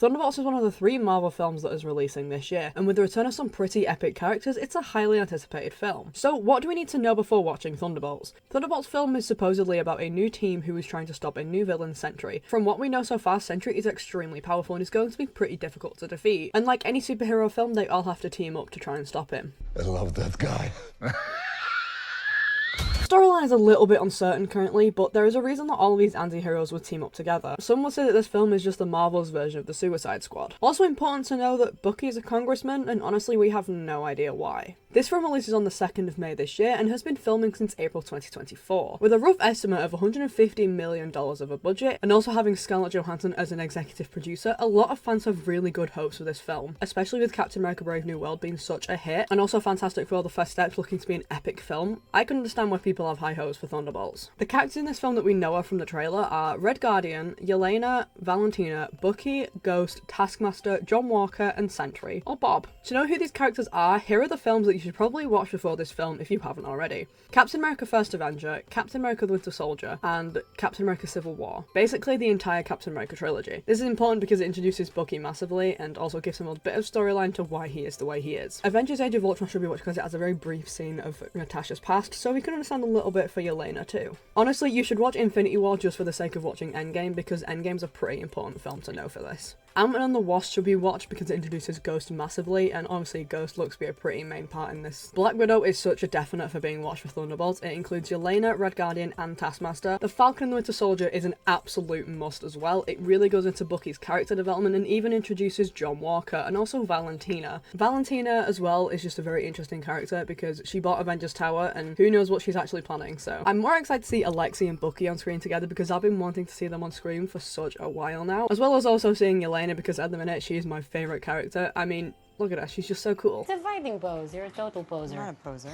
Thunderbolts is one of the 3 Marvel films that is releasing this year, and with the return of some pretty epic characters, it's a highly anticipated film. So what do we need to know before watching Thunderbolts? Thunderbolts film is supposedly about a new team who is trying to stop a new villain, Sentry. From what we know so far, Sentry is extremely powerful and is going to be pretty difficult to defeat. And like any superhero film, they all have to team up to try and stop him. I love that guy. Storyline is a little bit uncertain currently, but there is a reason that all of these anti-heroes would team up together. Some would say that this film is just the Marvel's version of the Suicide Squad. Also important to know that Bucky is a congressman, and honestly we have no idea why. This film releases on the 2nd of May this year and has been filming since April 2024, with a rough estimate of $150 million of a budget, and also having Scarlett Johansson as an executive producer. A lot of fans have really good hopes for this film, especially with Captain America Brave New World being such a hit, and also Fantastic Four: The First Steps looking to be an epic film. I can understand why people have high hopes for Thunderbolts. The characters in this film that we know of from the trailer are Red Guardian, Yelena, Valentina, Bucky, Ghost, Taskmaster, John Walker, and Sentry, or Bob. To know who these characters are, here are the films that you should probably watch before this film if you haven't already. Captain America First Avenger, Captain America the Winter Soldier, and Captain America Civil War. Basically the entire Captain America trilogy. This is important because it introduces Bucky massively and also gives him a bit of storyline to why he is the way he is. Avengers Age of Ultron should be watched because it has a very brief scene of Natasha's past, so we can understand a little bit for Yelena too. Honestly, you should watch Infinity War just for the sake of watching Endgame, because Endgame's a pretty important film to know for this. Antman and the Wasp should be watched because it introduces Ghost massively, and obviously Ghost looks to be a pretty main part in this. Black Widow is such a definite for being watched for Thunderbolts. It includes Yelena, Red Guardian, and Taskmaster. The Falcon and the Winter Soldier is an absolute must as well. It really goes into Bucky's character development and even introduces John Walker and also Valentina. Valentina as well is just a very interesting character because she bought Avengers Tower and who knows what she's actually planning, so I'm more excited to see Alexei and Bucky on screen together because I've been wanting to see them on screen for such a while now, as well as also seeing Yelena because at the minute she is my favourite character. I mean, look at her, she's just so cool. It's a fighting pose, you're a total poser. I'm not a poser.